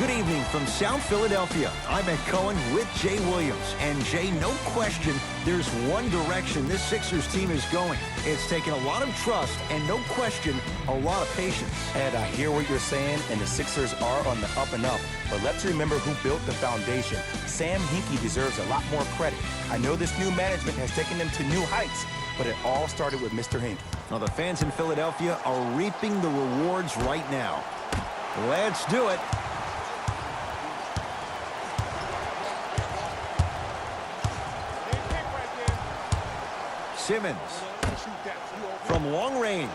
Good evening from South Philadelphia. I'm Ed Cohen with Jay Williams. And Jay, no question, there's one direction this Sixers team is going. It's taken a lot of trust and no question, a lot of patience. Ed, I hear what you're saying, and the Sixers are on the up and up. But let's remember who built the foundation. Sam Hinkie deserves a lot more credit. I know this new management has taken them to new heights, but it all started with Mr. Hinkie. Well, the fans in Philadelphia are reaping the rewards right now. Let's do it. Simmons from long range.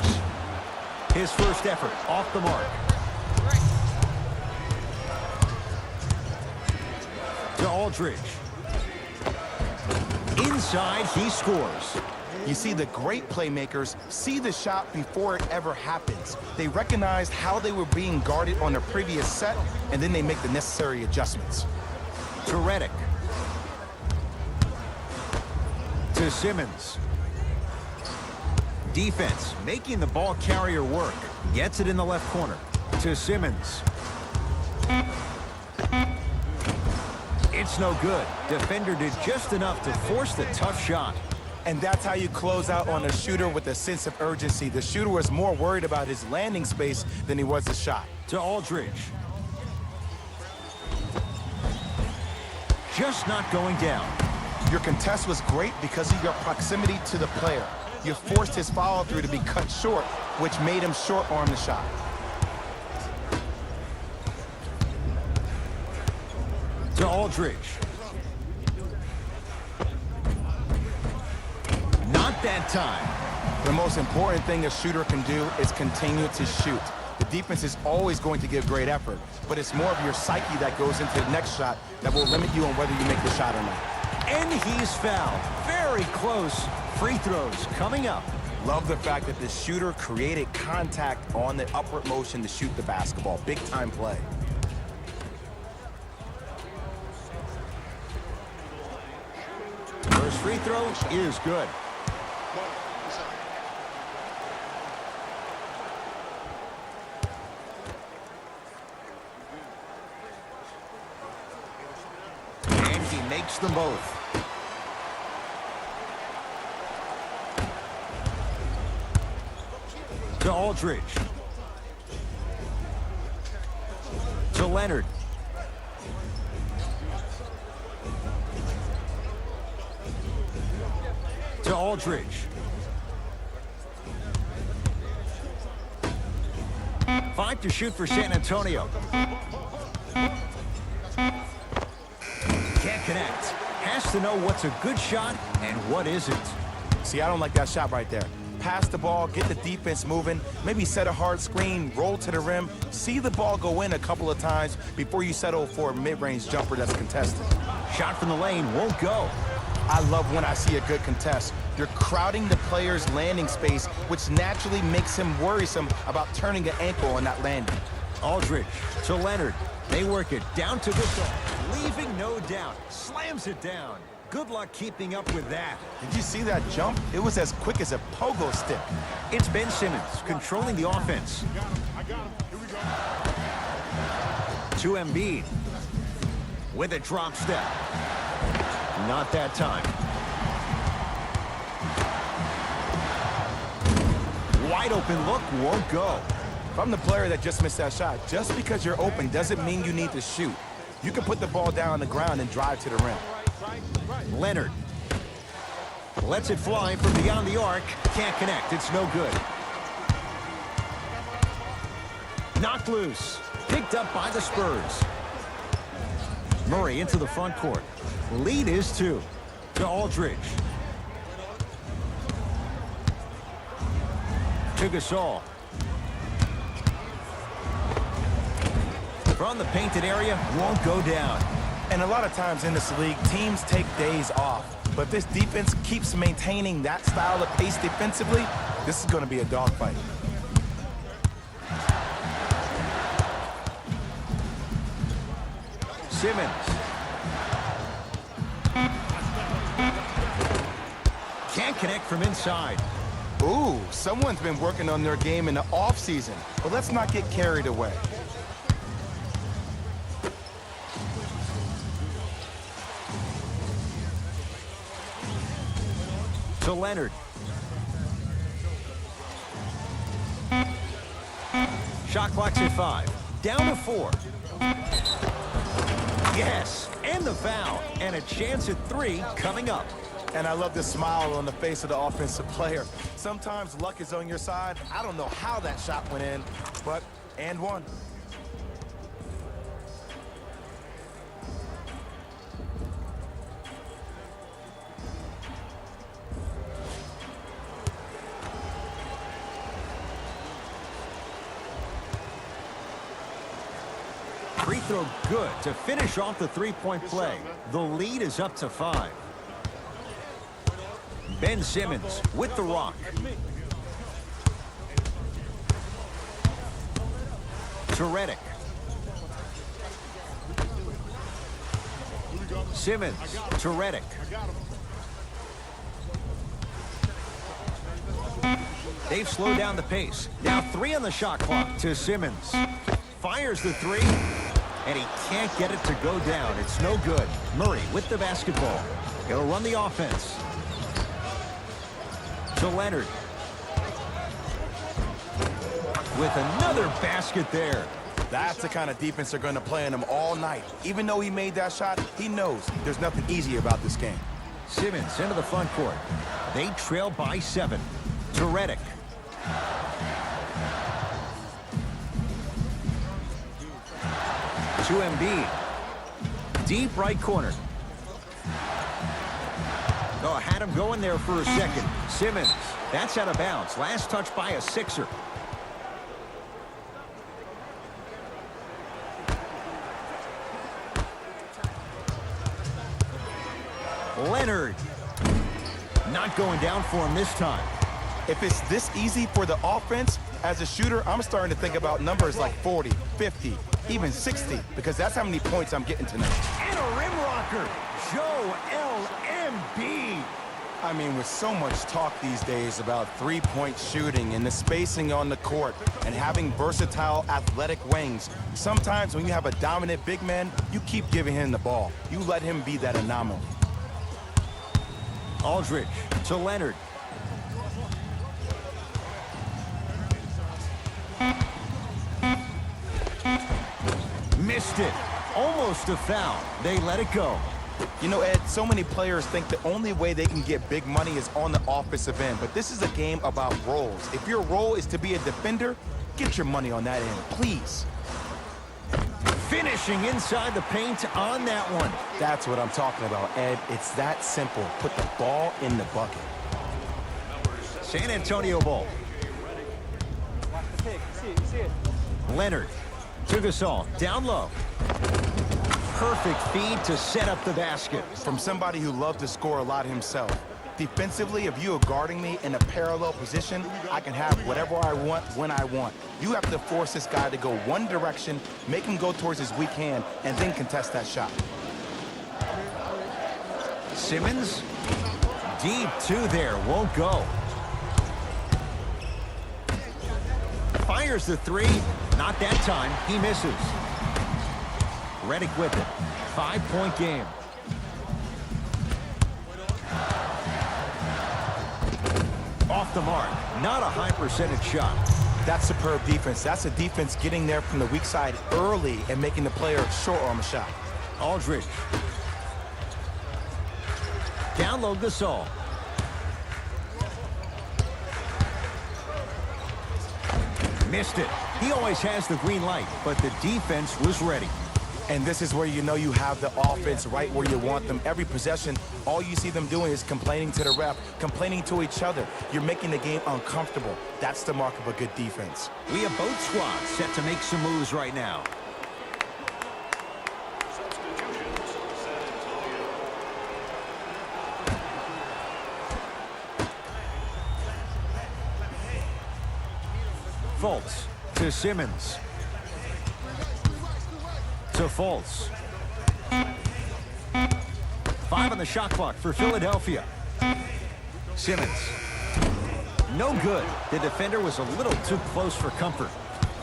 His first effort off the mark. To Aldridge. Inside, he scores. You see, the great playmakers see the shot before it ever happens. They recognized how they were being guarded on the previous set, and then they make the necessary adjustments. To Redick. To Simmons. Defense making the ball carrier work. Gets it in the left corner. To Simmons. It's no good. Defender did just enough to force the tough shot. And that's how you close out on a shooter with a sense of urgency. The shooter was more worried about his landing space than he was the shot. To Aldridge. Just not going down. Your contest was great because of your proximity to the player. You forced his follow-through to be cut short, which made him short-arm the shot. To Aldridge. Not that time. The most important thing a shooter can do is continue to shoot. The defense is always going to give great effort, but it's more of your psyche that goes into the next shot that will limit you on whether you make the shot or not. And he's fouled. Very close. Free throws coming up. Love the fact that the shooter created contact on the upward motion to shoot the basketball. Big time play. First free throw is good. And he makes them both. To Aldridge. To Leonard. To Aldridge. Five to shoot for San Antonio. Can't connect. Has to know what's a good shot and what isn't. See, I don't like that shot right there. Pass the ball, get the defense moving, maybe set a hard screen, roll to the rim, see the ball go in a couple of times before you settle for a mid-range jumper that's contested. Shot from the lane won't go. I love when I see a good contest. You're crowding the player's landing space, which naturally makes him worrisome about turning an ankle on that landing. Aldridge to Leonard. They work it down to Gasol, leaving no doubt. Slams it down. Good luck keeping up with that. Did you see that jump? It was as quick as a pogo stick. It's Ben Simmons controlling the offense. I got him. Here we go. To Embiid. With a drop step. Not that time. Wide open look won't go. If I'm the player that just missed that shot, just because you're open doesn't mean you need to shoot. You can put the ball down on the ground and drive to the rim. Leonard lets it fly from beyond the arc. Can't connect. It's no good. Knocked loose. Picked up by the Spurs. Murray into the front court. Lead is 2. To Aldridge. To Gasol. From the painted area, won't go down. And a lot of times in this league, teams take days off. But if this defense keeps maintaining that style of pace defensively, this is going to be a dogfight. Simmons. Can't connect from inside. Ooh, someone's been working on their game in the offseason. But let's not get carried away. To Leonard. Shot clock's at 5. Down to 4. Yes, and the foul. And a chance at 3 coming up. And I love the smile on the face of the offensive player. Sometimes luck is on your side. I don't know how that shot went in, but and one. Free throw good to finish off the three-point play. The lead is up to 5. Ben Simmons with the rock. To Redick. Simmons to Redick. They've slowed down the pace. Now 3 on the shot clock to Simmons. Fires the 3, and he can't get it to go down. It's no good. Murray with the basketball. He'll run the offense. To Leonard. With another basket there. That's the kind of defense they're going to play on him all night. Even though he made that shot, he knows there's nothing easy about this game. Simmons into the front court. They trail by 7. To Redick. To Embiid. Deep right corner. Oh, had him going there for a second. Simmons. That's out of bounds. Last touch by a Sixer. Leonard. Not going down for him this time. If it's this easy for the offense, as a shooter, I'm starting to think about numbers like 40, 50, even 60, because that's how many points I'm getting tonight. And a rim rocker. Joel Embiid. I mean, with so much talk these days about three-point shooting and the spacing on the court and having versatile athletic wings, sometimes when you have a dominant big man, you keep giving him the ball. You let him be that anomaly. Aldridge to Leonard. Missed it. Almost a foul. They let it go. You know, Ed, so many players think the only way they can get big money is on the offensive end, but this is a game about roles. If your role is to be a defender, get your money on that end, please. Finishing inside the paint on that one. That's what I'm talking about, Ed. It's that simple. Put the ball in the bucket. San Antonio ball. Leonard to Gasol. Down low. Perfect feed to set up the basket. From somebody who loved to score a lot himself. Defensively, if you are guarding me in a parallel position, I can have whatever I want when I want. You have to force this guy to go one direction, make him go towards his weak hand, and then contest that shot. Simmons. Deep 2 there. Won't go. Fires the 3. Not that time. He misses. Redick with it. 5-point game. Off the mark. Not a high percentage shot. That's superb defense. That's a defense getting there from the weak side early and making the player short arm a shot. Aldridge. Down low Gasol. Missed it. He always has the green light, but the defense was ready. And this is where you know you have the offense right where you want them. Every possession, all you see them doing is complaining to the ref, complaining to each other. You're making the game uncomfortable. That's the mark of a good defense. We have both squads set to make some moves right now. Fultz to Simmons. To Fultz. 5 on the shot clock for Philadelphia. Simmons. No good. The defender was a little too close for comfort.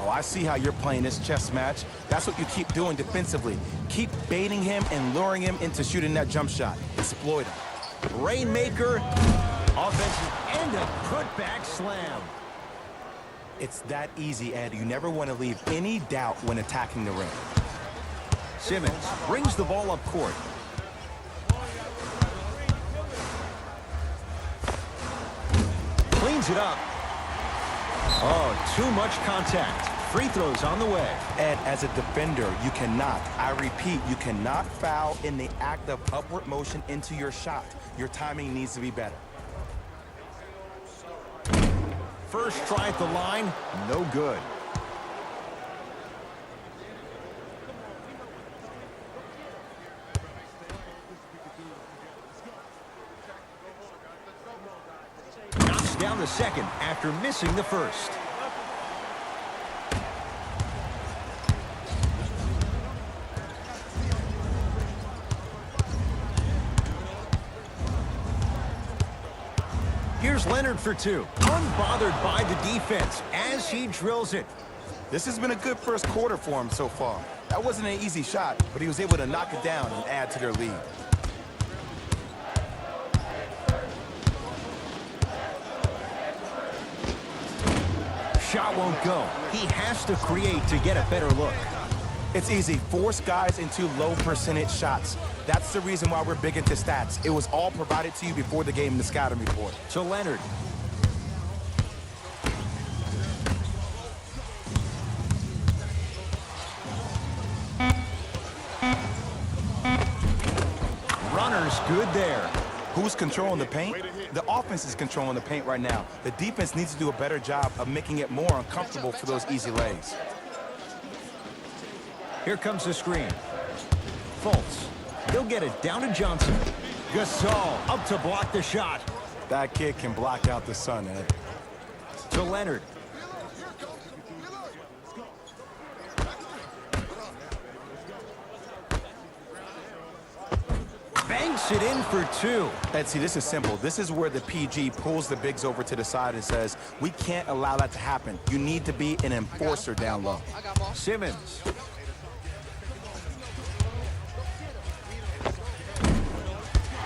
Oh, I see how you're playing this chess match. That's what you keep doing defensively. Keep baiting him and luring him into shooting that jump shot. Exploit him. Rainmaker Offensive and a putback slam. It's that easy, Ed. You never want to leave any doubt when attacking the rim. Simmons brings the ball up court. Cleans it up. Oh, too much contact. Free throws on the way. Ed, as a defender, you cannot, I repeat, you cannot foul in the act of upward motion into your shot. Your timing needs to be better. First try at the line, no good. Knocks down the second after missing the first. Here's Leonard for two. Unbothered by the defense as he drills it. This has been a good first quarter for him so far. That wasn't an easy shot, but he was able to knock it down and add to their lead. Shot won't go. He has to create to get a better look. It's easy. Force guys into low percentage shots. That's the reason why we're big into stats. It was all provided to you before the game in the scouting report. To Leonard. Runner's good there. Who's controlling the paint? The offense is controlling the paint right now. The defense needs to do a better job of making it more uncomfortable for those easy lays. Here comes the screen. Fultz. He'll get it down to Johnson. Gasol up to block the shot. That kid can block out the sun, Ed. To Leonard. Banks it in for two. Ed, see, this is simple. This is where the PG pulls the bigs over to the side and says, we can't allow that to happen. You need to be an enforcer down low. Simmons.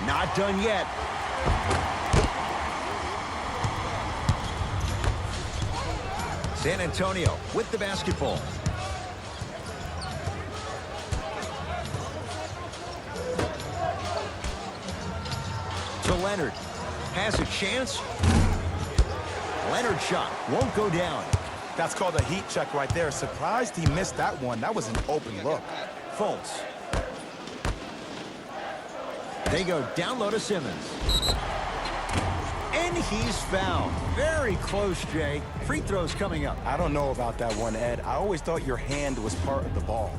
Not done yet. San Antonio with the basketball. To Leonard. Has a chance. Leonard shot won't go down. That's called a heat check right there. Surprised he missed that one. That was an open look. Fultz. They go down low to Simmons. And he's fouled. Very close, Jay. Free throws coming up. I don't know about that one, Ed. I always thought your hand was part of the ball.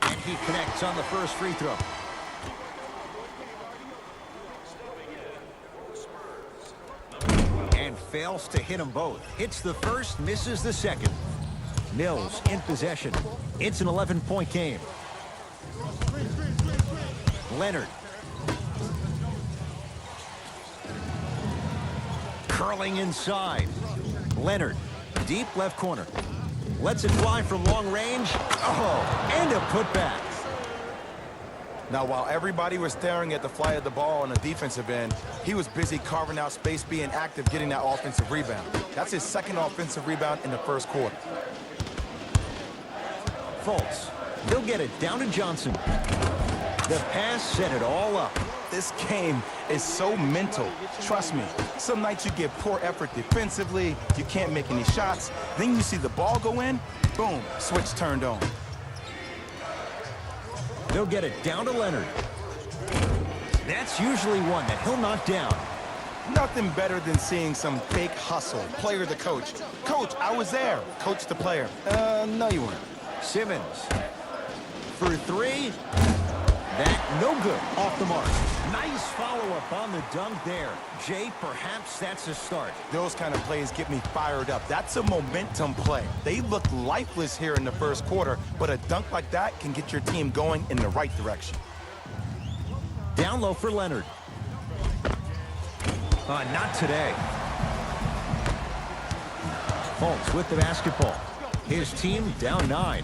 And he connects on the first free throw. And fails to hit them both. Hits the first, misses the second. Mills in possession. It's an 11-point game. Leonard. Curling inside. Leonard, deep left corner. Lets it fly from long range. Oh, and a putback. Now, while everybody was staring at the flight of the ball on the defensive end, he was busy carving out space, being active, getting that offensive rebound. That's his second offensive rebound in the first quarter. Fultz. He'll get it down to Johnson. The pass set it all up. This game is so mental. Trust me, some nights you give poor effort defensively, you can't make any shots, then you see the ball go in, boom, switch turned on. They'll get it down to Leonard. That's usually one that he'll knock down. Nothing better than seeing some fake hustle, player to coach. Coach, I was there. Coach the player. No you weren't. Simmons. For three. That no good. Off the mark. Nice follow-up on the dunk there. Jay, perhaps that's a start. Those kind of plays get me fired up. That's a momentum play. They looked lifeless here in the first quarter, but a dunk like that can get your team going in the right direction. Down low for Leonard. Not today. Fultz with the basketball. His team down 9.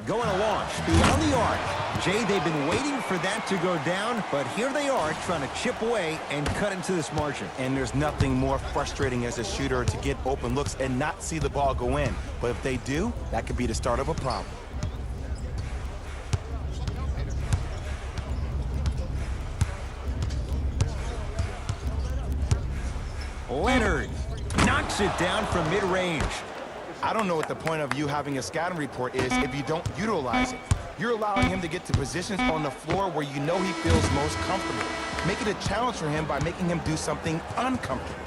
Going to launch beyond the arc. Jay, they've been waiting for that to go down, but here they are trying to chip away and cut into this margin. And there's nothing more frustrating as a shooter to get open looks and not see the ball go in. But if they do, that could be the start of a problem. Leonard knocks it down from mid-range. I don't know what the point of you having a scouting report is if you don't utilize it. You're allowing him to get to positions on the floor where you know he feels most comfortable. Make it a challenge for him by making him do something uncomfortable.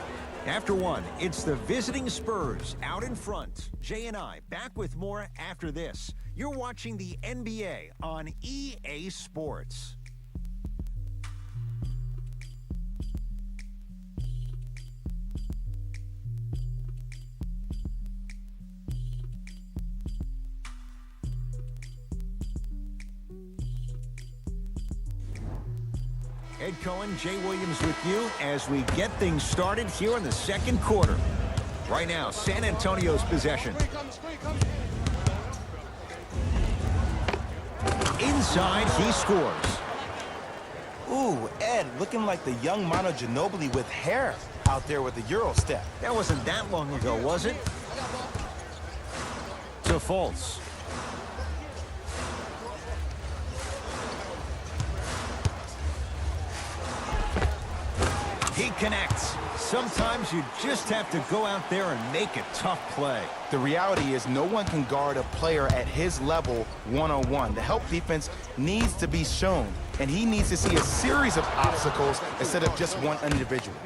After one, it's the visiting Spurs out in front. Jay and I back with more after this. You're watching the NBA on EA Sports. Ed Cohen, Jay Williams with you as we get things started here in the second quarter. Right now, San Antonio's possession. Inside, he scores. Ooh, Ed, looking like the young Manu Ginobili with hair out there with the Euro step. That wasn't that long ago, was it? To Fultz. He connects. Sometimes you just have to go out there and make a tough play. The reality is no one can guard a player at his level one-on-one. The help defense needs to be shown, and he needs to see a series of obstacles instead of just one individual.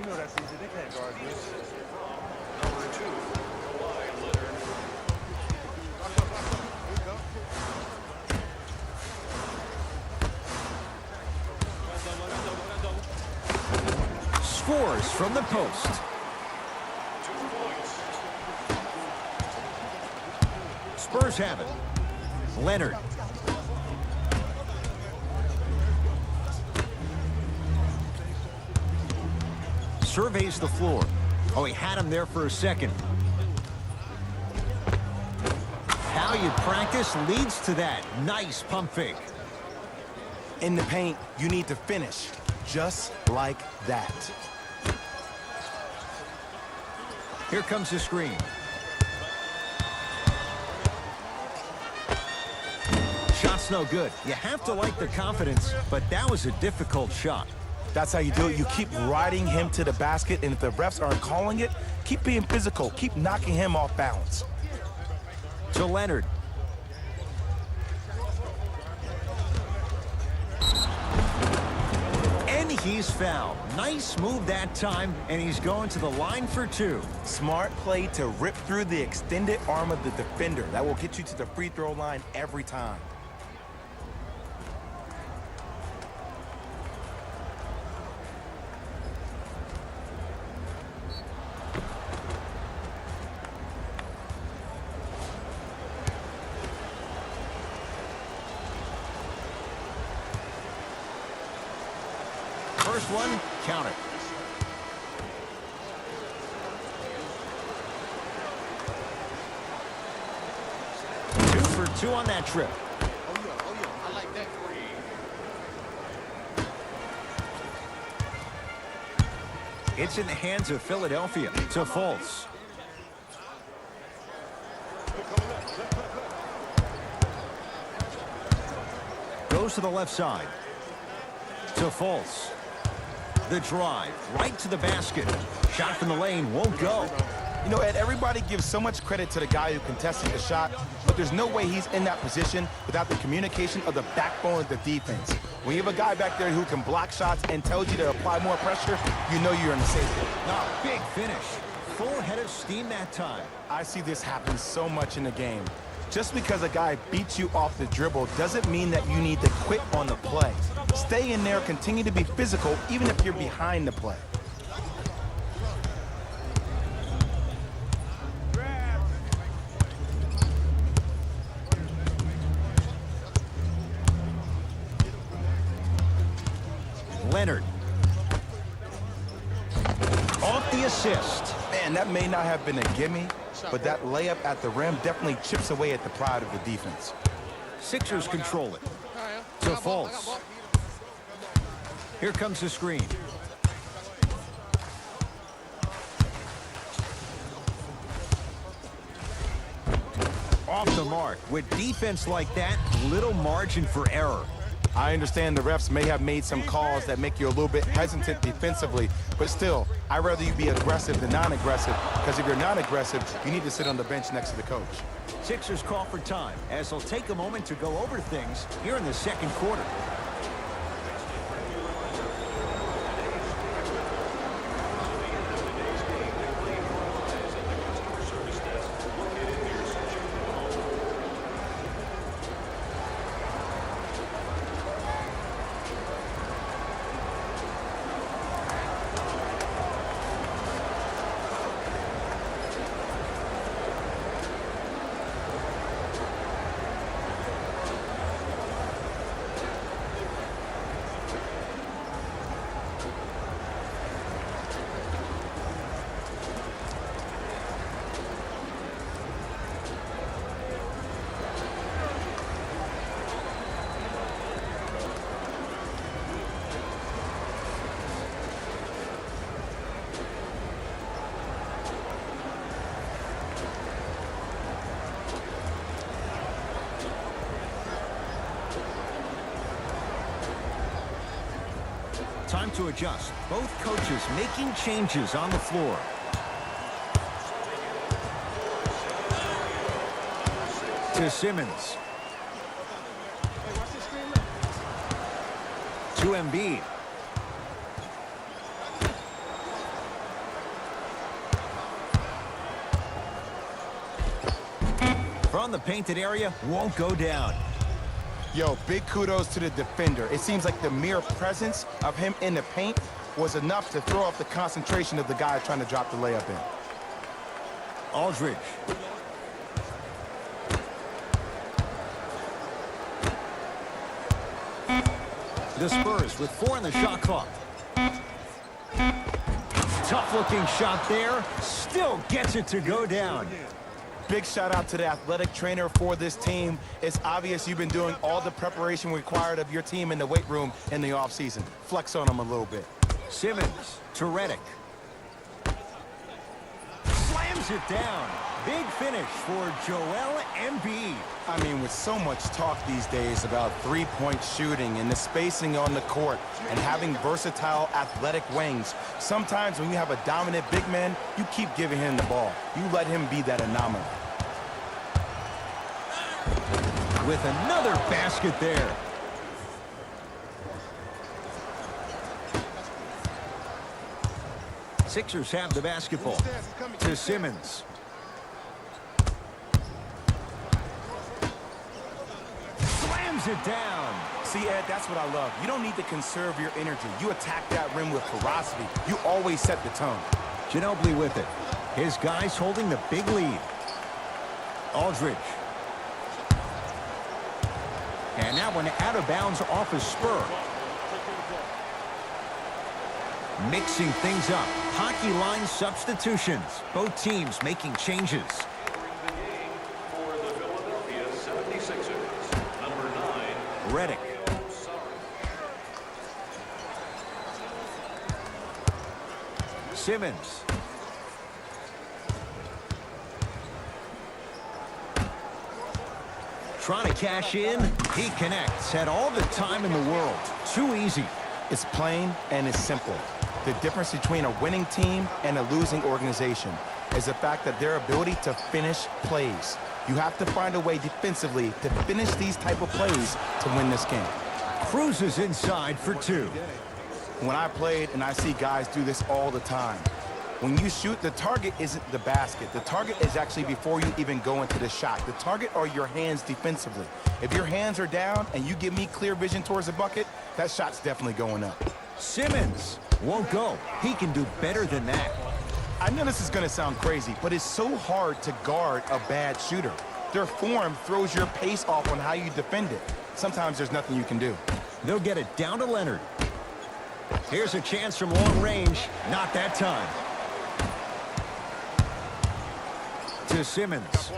Scores from the post. Spurs have it. Leonard. Surveys the floor. Oh, he had him there for a second. How you practice leads to that. Nice pump fake. In the paint, you need to finish just like that. Here comes the screen. Shot's no good. You have to like the confidence, but that was a difficult shot. That's how you do it. You keep riding him to the basket, and if the refs aren't calling it, keep being physical. Keep knocking him off balance. To Leonard. He's fouled. Nice move that time, and he's going to the line for two. Smart play to rip through the extended arm of the defender. That will get you to the free throw line every time. First one, count it. Two for two on that trip. Oh yeah, I like that. It's in the hands of Philadelphia. To Fultz. Goes to the left side. To Fultz. The drive, right to the basket. Shot from the lane, won't go. You know, Ed, everybody gives so much credit to the guy who contested the shot, but there's no way he's in that position without the communication of the backbone of the defense. When you have a guy back there who can block shots and tells you to apply more pressure, you know you're in the safe zone. Oh, big finish. Full head of steam that time. I see this happen so much in the game. Just because a guy beats you off the dribble doesn't mean that you need to quit on the play. Stay in there, continue to be physical, even if you're behind the play. Leonard. Off the assist. Man, that may not have been a gimme, but that layup at the rim definitely chips away at the pride of the defense. Sixers control it. To Fultz. Here comes the screen. Off the mark. With defense like that, little margin for error. I understand the refs may have made some calls that make you a little bit hesitant defensively, but still, I'd rather you be aggressive than non-aggressive, because if you're not aggressive, you need to sit on the bench next to the coach. Sixers call for time, as they'll take a moment to go over things here in the second quarter. Time to adjust. Both coaches making changes on the floor. To Simmons. To Embiid. From the painted area, won't go down. Yo, big kudos to the defender. It seems like the mere presence of him in the paint was enough to throw off the concentration of the guy trying to drop the layup in. Aldridge. The Spurs with 4 in the shot clock. Tough-looking shot there. Still gets it to go down. Big shout out to the athletic trainer for this team. It's obvious you've been doing all the preparation required of your team in the weight room in the offseason. Flex on them a little bit. Simmons to Redick. Slams it down. Big finish for Joel Embiid. I mean, with so much talk these days about three-point shooting and the spacing on the court and having versatile athletic wings, sometimes when you have a dominant big man, you keep giving him the ball. You let him be that anomaly. With another basket there. Sixers have the basketball. To Simmons. Slams it down. See, Ed, that's what I love. You don't need to conserve your energy. You attack that rim with ferocity. You always set the tone. Ginobili with it. His guys holding the big lead. Aldridge. And that one out of bounds off a Spur. Mixing things up. Hockey line substitutions. Both teams making changes. Redick. Simmons. Trying to cash in. He connects. Had all the time in the world. Too easy. It's plain and it's simple. The difference between a winning team and a losing organization is the fact that their ability to finish plays. You have to find a way defensively to finish these type of plays to win this game. Cruises inside for 2. When I played, and I see guys do this all the time, when you shoot, the target isn't the basket. The target is actually before you even go into the shot. The target are your hands defensively. If your hands are down and you give me clear vision towards the bucket, that shot's definitely going up. Simmons won't go. He can do better than that. I know this is going to sound crazy, but it's so hard to guard a bad shooter. Their form throws your pace off on how you defend it. Sometimes there's nothing you can do. They'll get it down to Leonard. Here's a chance from long range. Not that time. To Simmons.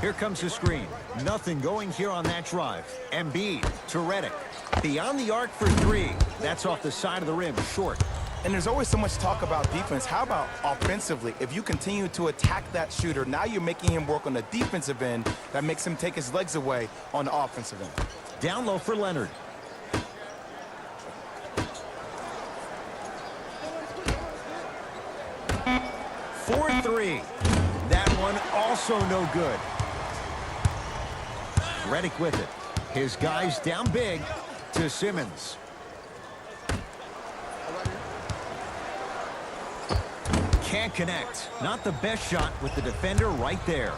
Here comes the screen. Nothing going here on that drive. Embiid to Redick. Beyond the arc for three. That's off the side of the rim, short. And there's always so much talk about defense. How about offensively? If you continue to attack that shooter, now you're making him work on the defensive end. That makes him take his legs away on the offensive end. Down low for Leonard. For three. That one also no good. Redick with it. His guys down big to Simmons. Can't connect. Not the best shot with the defender right there.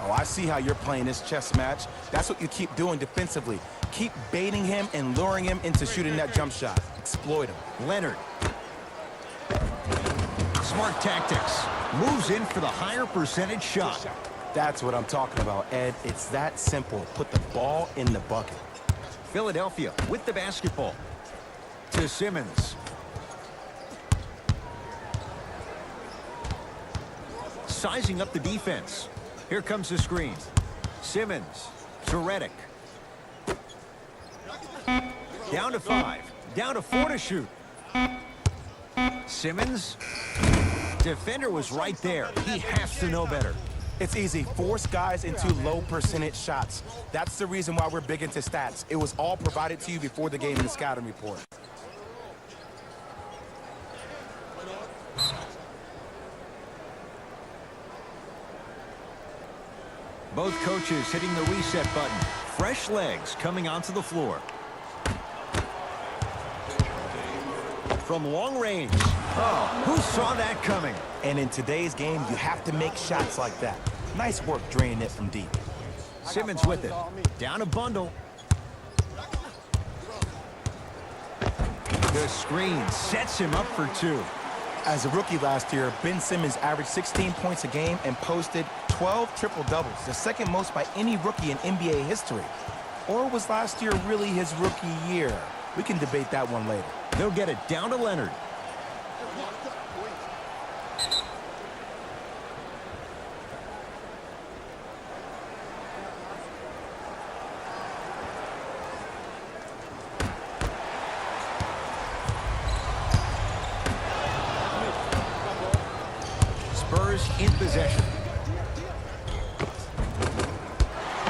Oh, I see how you're playing this chess match. That's what you keep doing defensively. Keep baiting him and luring him into shooting that jump shot. Exploit him. Leonard. Smart tactics. Moves in for the higher percentage shot. That's what I'm talking about, Ed. It's that simple. Put the ball in the bucket. Philadelphia with the basketball. To Simmons. Sizing up the defense. Here comes the screen. Simmons to Redick. Down to 5. Down to 4 to shoot. Simmons. Defender was right there. He has to know better. It's easy. Force guys into low percentage shots. That's the reason why we're big into stats. It was all provided to you before the game in the scouting report. Both coaches hitting the reset button. Fresh legs coming onto the floor. From long range. Oh, who saw that coming? And in today's game, you have to make shots like that. Nice work draining it from deep. Simmons with it. Down a bundle. The screen sets him up for 2. As a rookie last year, Ben Simmons averaged 16 points a game and posted 12 triple-doubles, the second most by any rookie in NBA history. Or was last year really his rookie year? We can debate that one later. They'll get it down to Leonard. Spurs in possession.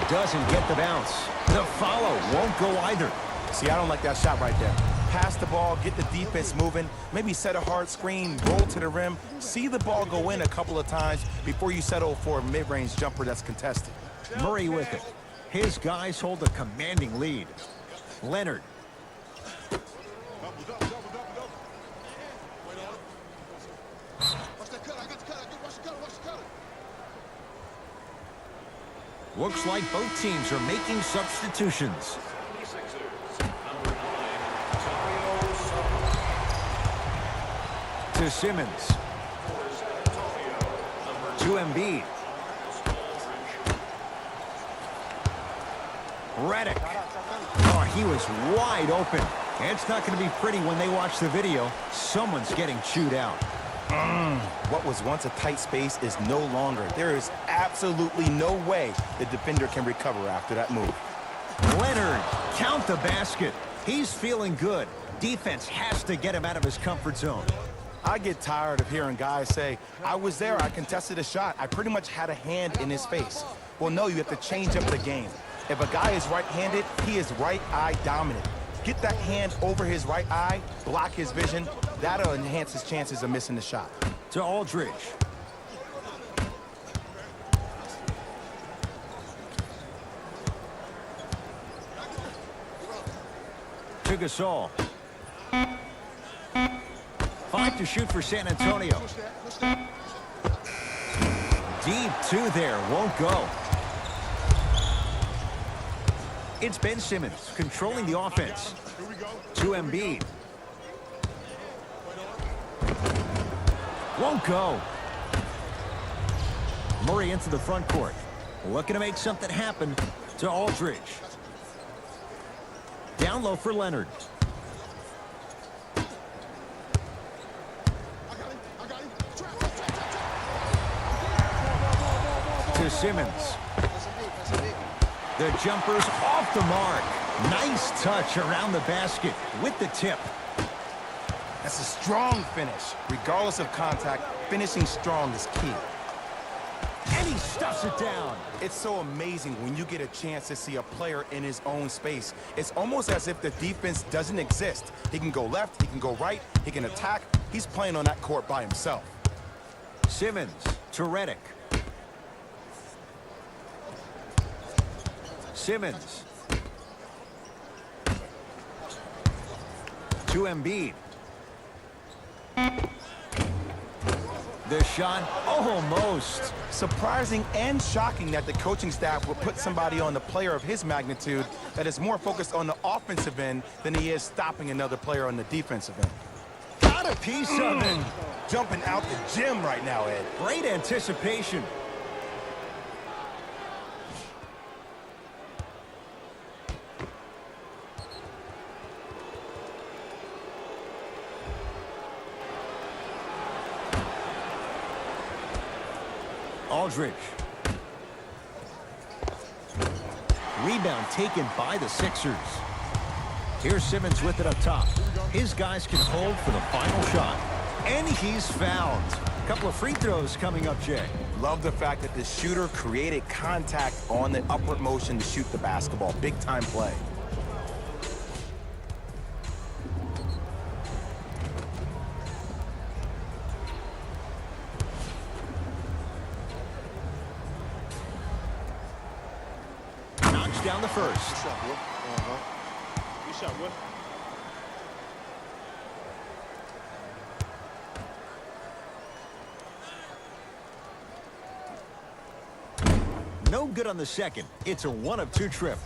Doesn't get the bounce. The follow won't go either. See, I don't like that shot right there. Pass the ball, get the defense moving, maybe set a hard screen, roll to the rim, see the ball go in a couple of times before you settle for a mid-range jumper that's contested. Murray with it. His guys hold a commanding lead. Leonard. Looks like both teams are making substitutions. To Simmons. To Embiid. Redick. Oh, he was wide open. It's not going to be pretty when they watch the video. Someone's getting chewed out. What was once a tight space is no longer. There is absolutely no way the defender can recover after that move. Leonard, count the basket. He's feeling good. Defense has to get him out of his comfort zone. I get tired of hearing guys say, I was there, I contested a shot, I pretty much had a hand in his face. Well, no, you have to change up the game. If a guy is right-handed, he is right eye dominant. Get that hand over his right eye, block his vision. That'll enhance his chances of missing the shot. To Aldridge. To Gasol. 5 to shoot for San Antonio. Deep 2 there, won't go. It's Ben Simmons controlling the offense. To Embiid. Won't go. Murray into the front court. Looking to make something happen. To Aldridge. Down low for Leonard. To Simmons. The jumper's off the mark. Nice touch around the basket with the tip. That's a strong finish. Regardless of contact, finishing strong is key. And he stuffs it down. It's so amazing when you get a chance to see a player in his own space. It's almost as if the defense doesn't exist. He can go left, he can go right, he can attack. He's playing on that court by himself. Simmons to Redick. Simmons to Embiid. The shot, almost. Surprising and shocking that the coaching staff would put somebody on the player of his magnitude that is more focused on the offensive end than he is stopping another player on the defensive end. Got a piece of it. Jumping out the gym right now, Ed. Great anticipation. Aldridge. Rebound taken by the Sixers. Here's Simmons with it up top. His guys can hold for the final shot. And he's fouled. A couple of free throws coming up, Jay. Love the fact that the shooter created contact on the upward motion to shoot the basketball. Big time play. Down the first. Good shot, Will. Good shot, Will. No good on the second. It's a 1 of 2 trip.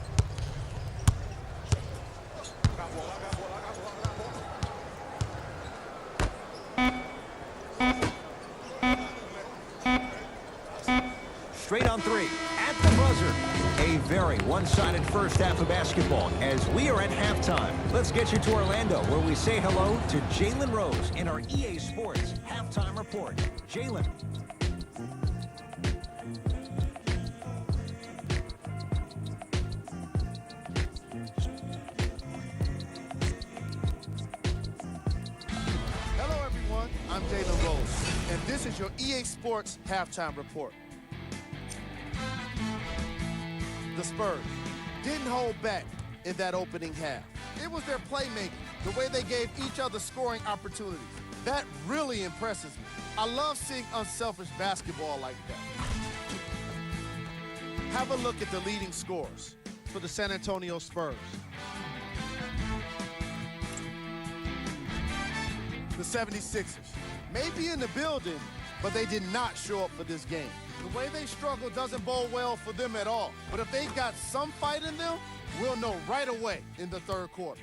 Straight on 3 at the buzzer. A very one-sided first half of basketball as we are at halftime. Let's get you to Orlando where we say hello to Jalen Rose in our EA Sports halftime report. Jalen. Hello, everyone. I'm Jalen Rose, and this is your EA Sports halftime report. The Spurs didn't hold back in that opening half. It was their playmaking, the way they gave each other scoring opportunities. That really impresses me. I love seeing unselfish basketball like that. Have a look at the leading scorers for the San Antonio Spurs. The 76ers may be in the building, but they did not show up for this game. The way they struggle doesn't bode well for them at all. But if they've got some fight in them, we'll know right away in the third quarter.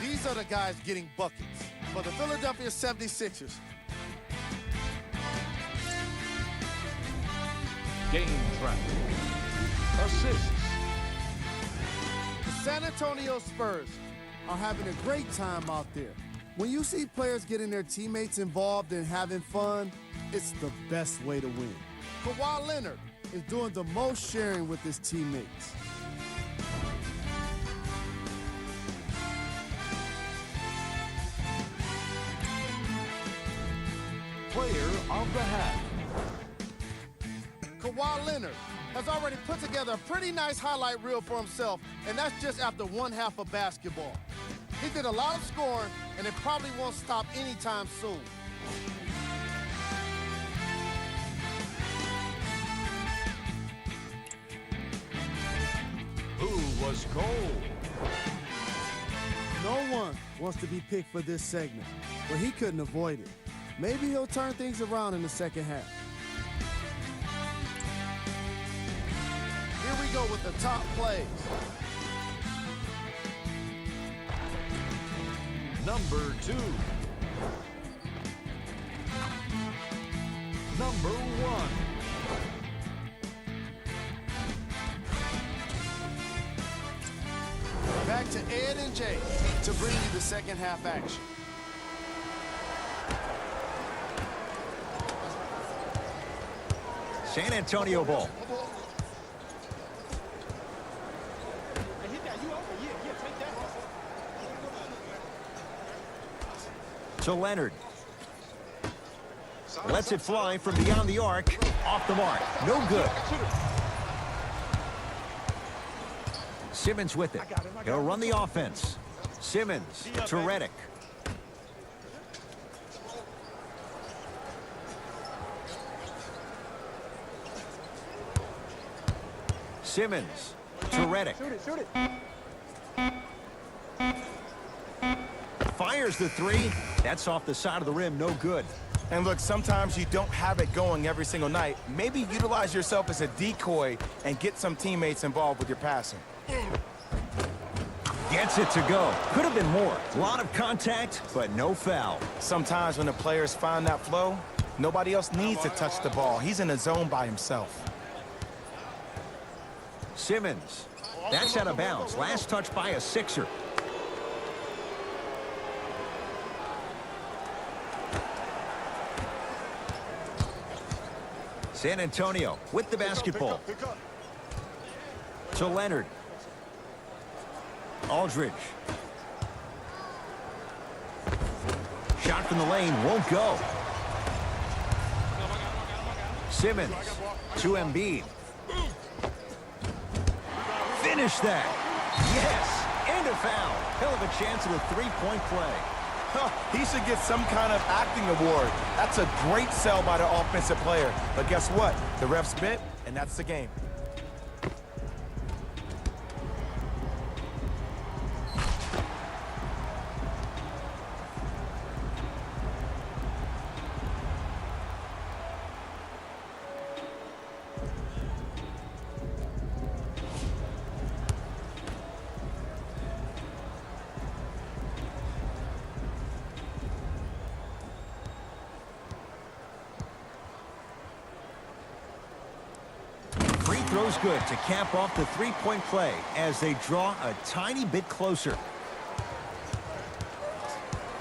These are the guys getting buckets for the Philadelphia 76ers. Game traffic. Assists. The San Antonio Spurs are having a great time out there. When you see players getting their teammates involved and having fun, it's the best way to win. Kawhi Leonard is doing the most sharing with his teammates. Player of the half. Kawhi Leonard has already put together a pretty nice highlight reel for himself, and that's just after one half of basketball. He did a lot of scoring, and it probably won't stop anytime soon. Who was cold? No one wants to be picked for this segment, but he couldn't avoid it. Maybe he'll turn things around in the second half. Here we go with the top plays. Number 2. Number 1. Back to Ed and Jay to bring you the second half action. San Antonio ball. To Leonard. Lets it fly from beyond the arc. Off the mark. No good. Simmons with it. He'll run the offense. Simmons to Redick. Simmons to Redick. Fires the three. That's off the side of the rim. No good. And look, sometimes you don't have it going every single night. Maybe utilize yourself as a decoy and get some teammates involved with your passing. Gets it to go. Could have been more. A lot of contact, but no foul. Sometimes when the players find that flow, nobody else needs to touch the ball. He's in a zone by himself. Simmons. That's out of bounds. Last touch by a Sixer. San Antonio with the basketball. To Leonard. Aldridge. Shot from the lane won't go. Simmons to Embiid. Finish that. Yes. And a foul. Hell of a chance at a three-point play. He should get some kind of acting award. That's a great sell by the offensive player. But guess what? The refs bit, and that's the game. Throw's good to cap off the three-point play as they draw a tiny bit closer.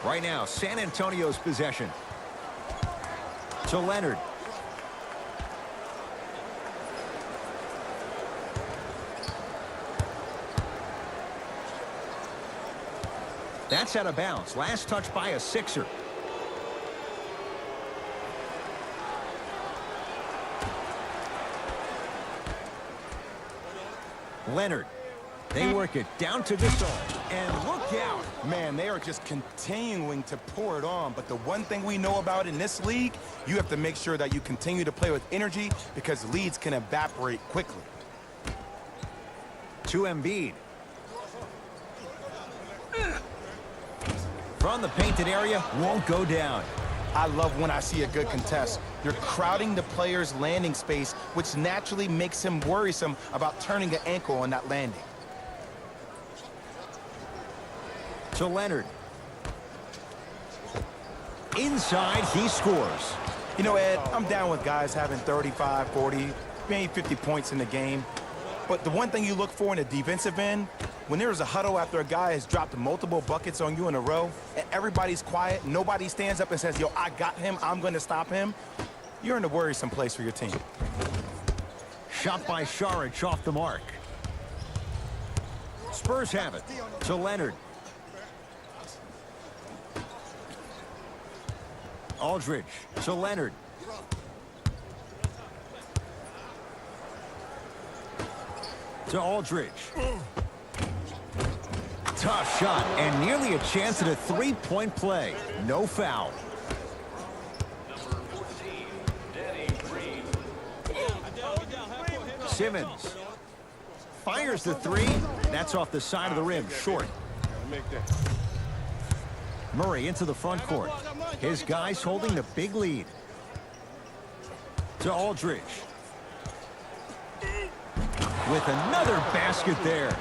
Right now, San Antonio's possession. To Leonard. That's out of bounds. Last touch by a Sixer. Leonard. They work it down to the zone. And look out. Man, they are just continuing to pour it on. But the one thing we know about in this league, you have to make sure that you continue to play with energy because leads can evaporate quickly. To Embiid. From the painted area, won't go down. I love when I see a good contest. You're crowding the player's landing space, which naturally makes him worrisome about turning an ankle on that landing. To Leonard. Inside, he scores. You know, Ed, I'm down with guys having 35, 40, maybe 50 points in the game. But the one thing you look for in a defensive end, when there's a huddle after a guy has dropped multiple buckets on you in a row, and everybody's quiet, nobody stands up and says, yo, I got him, I'm going to stop him, you're in a worrisome place for your team. Shot by Saric off the mark. Spurs have it. To Leonard. Aldridge to Leonard. To Aldridge. Tough shot and nearly a chance at a three-point play. No foul. Simmons fires the three. That's off the side of the rim, short. Murray into the front court. His guys holding the big lead. To Aldridge. With another basket there.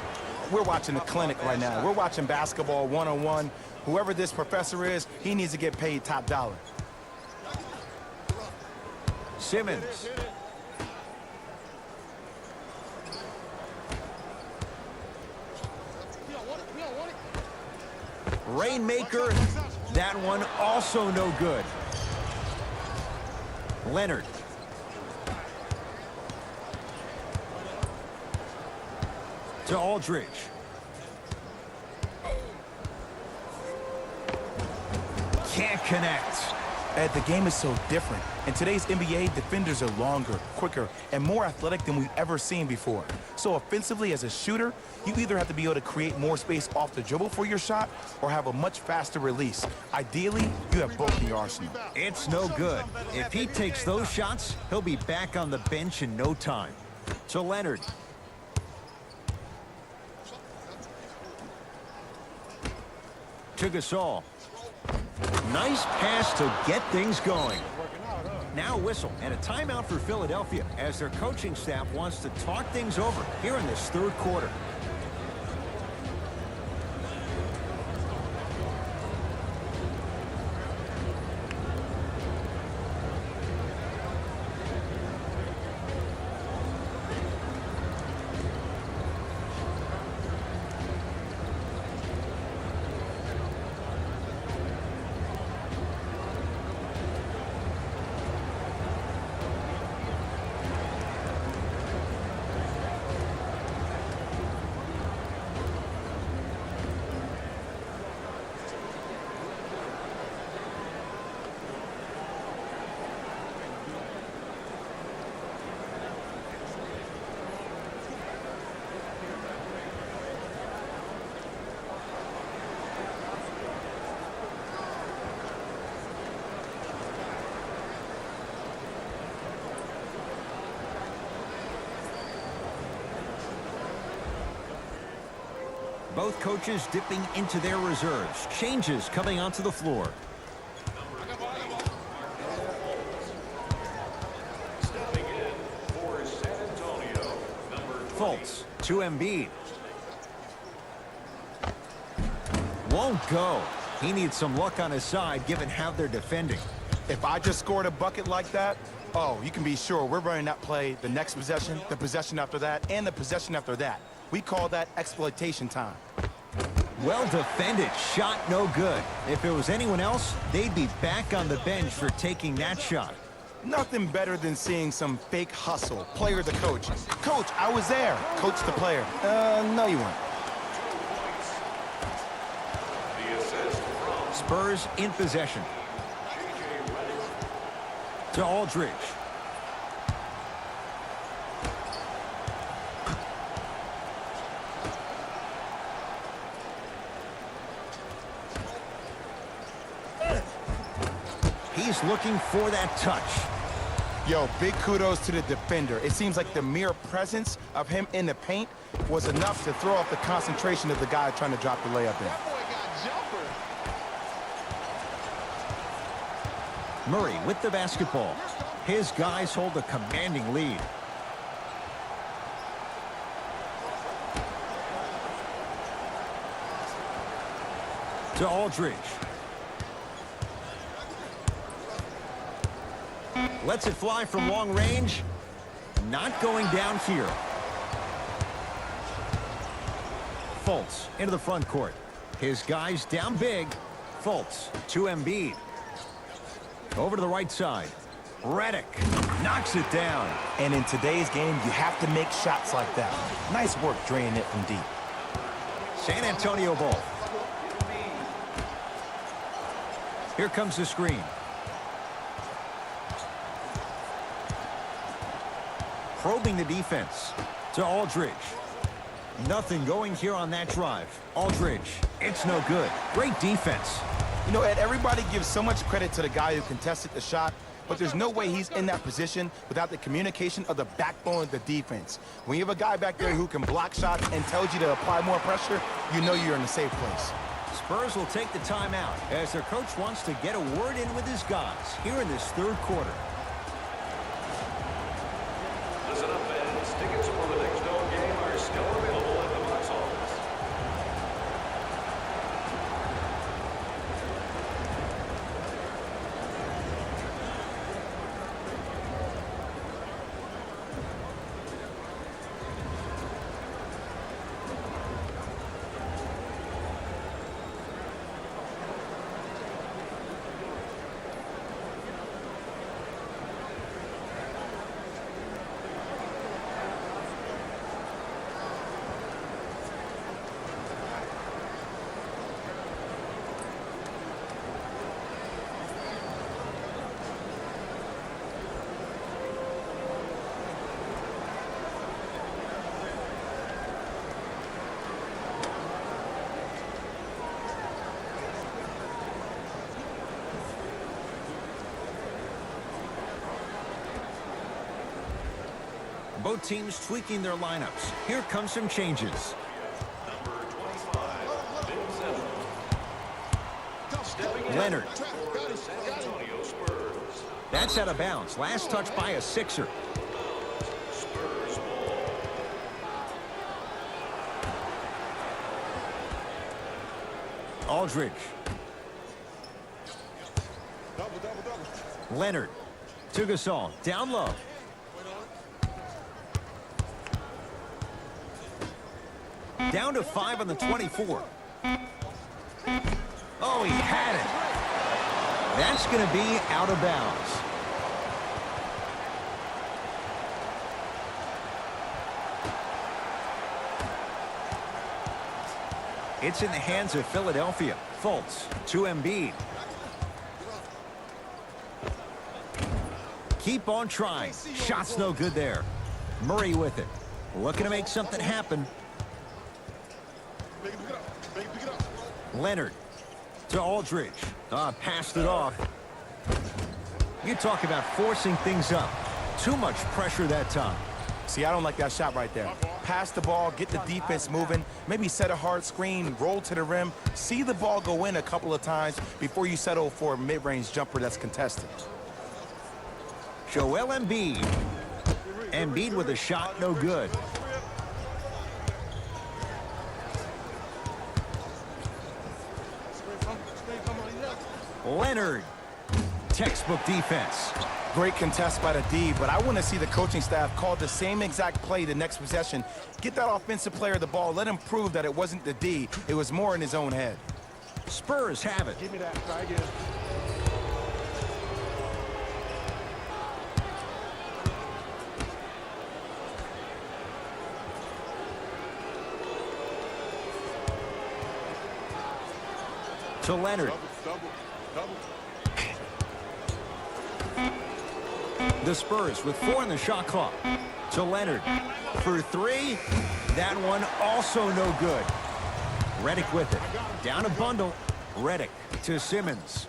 We're watching a clinic right now. We're watching basketball one-on-one. Whoever this professor is, he needs to get paid top dollar. Simmons. Rainmaker. That one also no good. Leonard. To Aldridge. Can't connect. Ed, the game is so different. In today's NBA, defenders are longer, quicker, and more athletic than we've ever seen before. So offensively, as a shooter, you either have to be able to create more space off the dribble for your shot or have a much faster release. Ideally, you have both in your arsenal. It's no good. If he takes those shots, he'll be back on the bench in no time. To Leonard. To Gasol. Nice pass to get things going. Now whistle and a timeout for Philadelphia as their coaching staff wants to talk things over here in this third quarter. Both coaches dipping into their reserves. Changes coming onto the floor. Stepping in for San Antonio, Fultz to Embiid. Won't go. He needs some luck on his side given how they're defending. If I just scored a bucket like that, oh, you can be sure we're running that play the next possession, the possession after that, and the possession after that. We call that exploitation time. Well defended. Shot no good. If it was anyone else, they'd be back on the bench for taking that shot. Nothing better than seeing some fake hustle, player to coach. Coach, I was there. Coach the player. No, you weren't. the assist from Spurs in possession. To Aldridge. He's looking for that touch. Yo, big kudos to the defender. It seems like the mere presence of him in the paint was enough to throw off the concentration of the guy trying to drop the layup in. Murray with the basketball. His guys hold a commanding lead. To Aldridge. Lets it fly from long range. Not going down here. Fultz into the front court. His guys down big. Fultz to Embiid. Over to the right side. Redick knocks it down. And in today's game, you have to make shots like that. Nice work draining it from deep. San Antonio ball. Here comes the screen. Probing the defense. To Aldridge. Nothing going here on that drive. Aldridge. It's no good. Great defense. You know, Ed, everybody gives so much credit to the guy who contested the shot, but there's no way he's in that position without the communication of the backbone of the defense. When you have a guy back there who can block shots and tells you to apply more pressure, you know you're in a safe place. Spurs will take the timeout as their coach wants to get a word in with his guys here in this third quarter. Listen up, fans. Tickets for the next home game are still available at the box office. Both teams tweaking their lineups. Here comes some changes. Number 25, Ben Simmons. Stepping in Leonard. for the San Antonio Spurs. That's out of bounds. Last touch by a Sixer. Spurs ball. Aldridge. Leonard. To Gasol. Down low. Down to 5 on the 24. Oh, he had it. That's going to be out of bounds. It's in the hands of Philadelphia. Fultz to Embiid. Keep on trying. Shot's no good there. Murray with it. Looking to make something happen. Leonard to Aldridge. Passed it off. You talk about forcing things up. Too much pressure that time. See, I don't like that shot right there. Pass the ball, get the defense moving, maybe set a hard screen, roll to the rim, see the ball go in a couple of times before you settle for a mid-range jumper that's contested. Joel Embiid. Embiid with a shot, no good. Leonard. Textbook defense. Great contest by the D, but I want to see the coaching staff call the same exact play the next possession. Get that offensive player the ball. Let him prove that it wasn't the D. It was more in his own head. Spurs have it. Give me that. Try again. To Leonard. Double. The Spurs with 4 in the shot clock. To Leonard. For 3. That one also no good. Redick with it. Down a bundle. Redick to Simmons.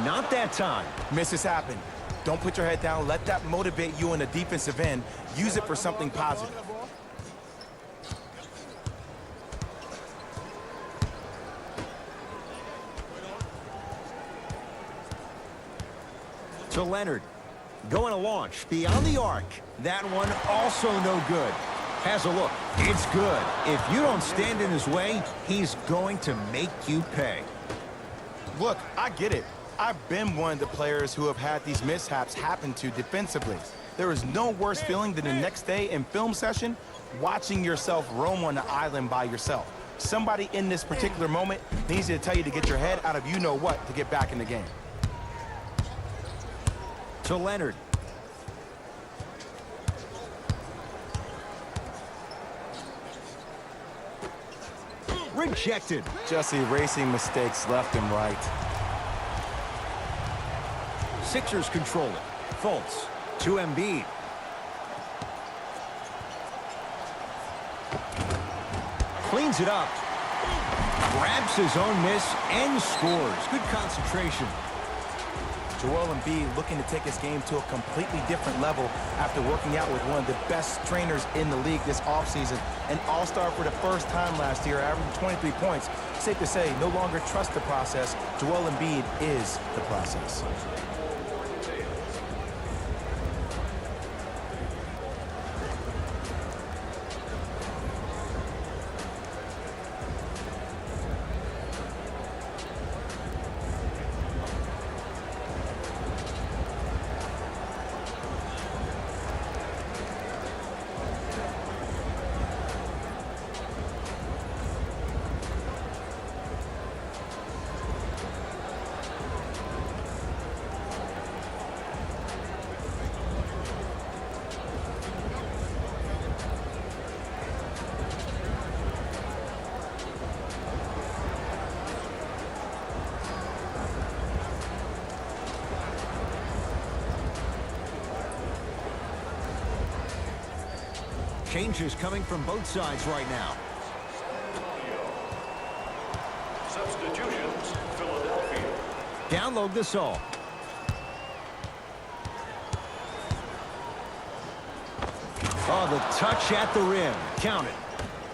Not that time. Misses happen. Don't put your head down. Let that motivate you in the defensive end. Use it for something positive. To Leonard. Going to launch. Beyond the arc. That one also no good. Has a look. It's good. If you don't stand in his way, he's going to make you pay. Look, I get it. I've been one of the players who have had these mishaps happen to defensively. There is no worse feeling than the next day in film session watching yourself roam on the island by yourself. Somebody in this particular moment needs to tell you to get your head out of you-know-what to get back in the game. To Leonard. Rejected. Just erasing mistakes left and right. Sixers control it. Fultz to Embiid. Cleans it up. Grabs his own miss and scores. Good concentration. Joel Embiid looking to take his game to a completely different level after working out with one of the best trainers in the league this offseason. An all-star for the first time last year, averaging 23 points. Safe to say, no longer trust the process. Joel Embiid is the process. Changes coming from both sides right now. Substitutions, Philadelphia. Down low, Gasol. Oh, the touch at the rim. Count it.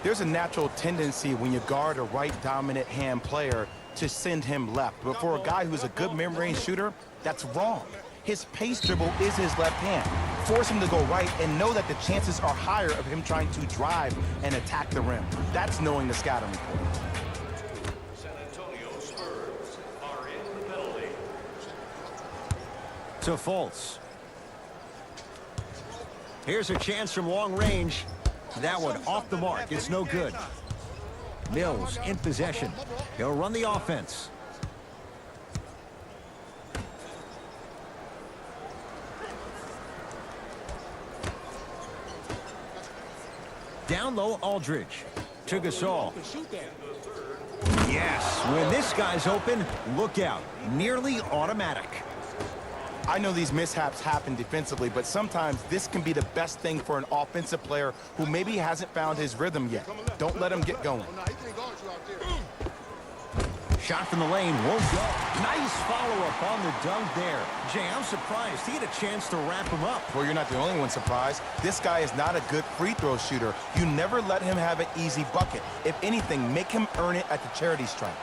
There's a natural tendency when you guard a right dominant hand player to send him left. But for a guy who's a good mid-range shooter, that's wrong. His pace dribble is his left hand. Force him to go right and know that the chances are higher of him trying to drive and attack the rim. That's knowing the scouting report. San Antonio Spurs are in the penalty. To Fultz. Here's a chance from long range. That one off the mark. It's no good. Mills in possession. He'll run the offense. Down low, Aldridge. To Gasol. Yes, when this guy's open, look out. Nearly automatic. I know these mishaps happen defensively, but sometimes this can be the best thing for an offensive player who maybe hasn't found his rhythm yet. Don't let him get going. Shot from the lane won't go. Nice follow-up on the dunk there. Jay, I'm surprised he had a chance to wrap him up. Well, you're not the only one surprised. This guy is not a good free throw shooter. You never let him have an easy bucket. If anything, make him earn it at the charity stripe.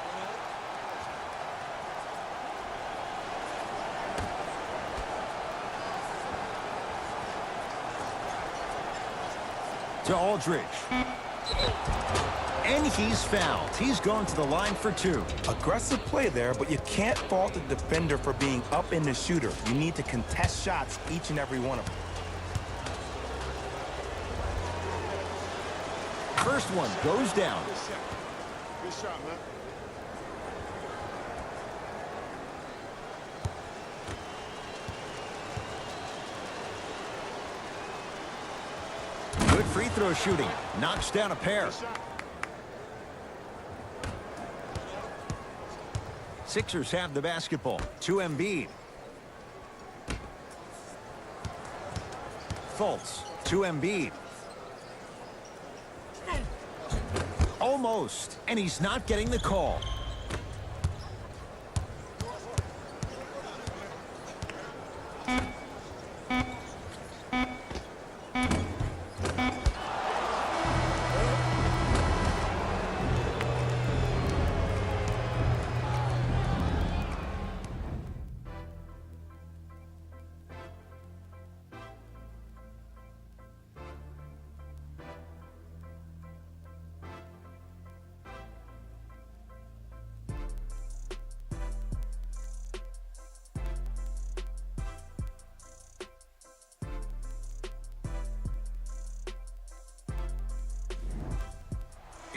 To Aldridge. And he's fouled. He's going to the line for two. Aggressive play there, but you can't fault the defender for being up in the shooter. You need to contest shots, each and every one of them. First one goes down. Good shot, man. Good free throw shooting. Knocks down a pair. Sixers have the basketball. To Embiid. Fultz. To Embiid. Almost. And he's not getting the call.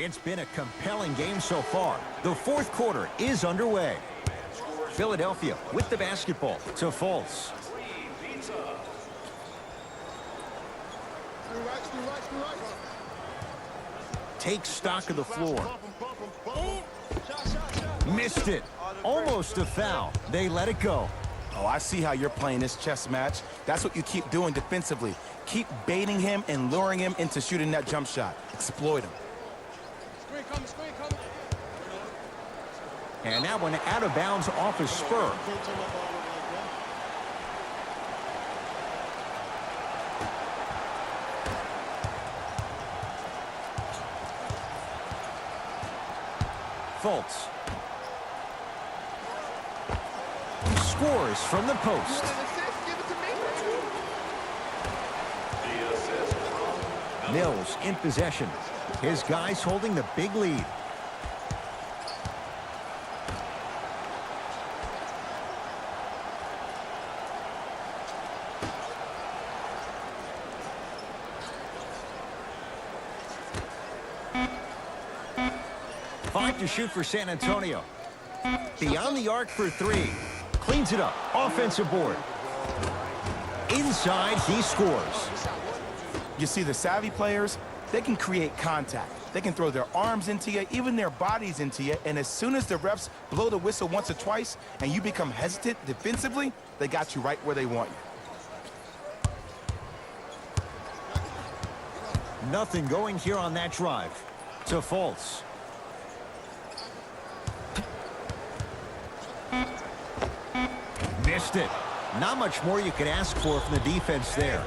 It's been a compelling game so far. The fourth quarter is underway. Philadelphia with the basketball. To Fultz. Takes stock of the floor. Missed it. Almost a foul. They let it go. Oh, I see how you're playing this chess match. That's what you keep doing defensively. Keep baiting him and luring him into shooting that jump shot. Exploit him. And that one out of bounds off a spur. Fultz. Scores from the post. Mills in possession. His guys holding the big lead. Five to shoot for San Antonio. Beyond the arc for three. Cleans it up. Offensive board. Inside, he scores. You see, the savvy players, they can create contact. They can throw their arms into you, even their bodies into you, and as soon as the refs blow the whistle once or twice and you become hesitant defensively, they got you right where they want you. Nothing going here on that drive. To Fultz. missed it. Not much more you could ask for from the defense there.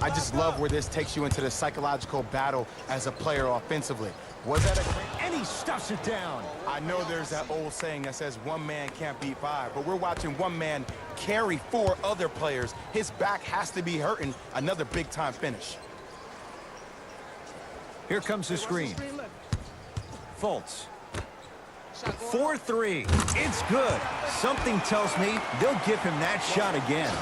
I just love where this takes you into the psychological battle as a player offensively. Was that a great... And he stuffs it down. I know there's that old saying that says one man can't beat five, but we're watching one man carry four other players. His back has to be hurting. Another big-time finish. Here comes the screen. Fultz. 4-3. It's good. Something tells me they'll give him that shot again.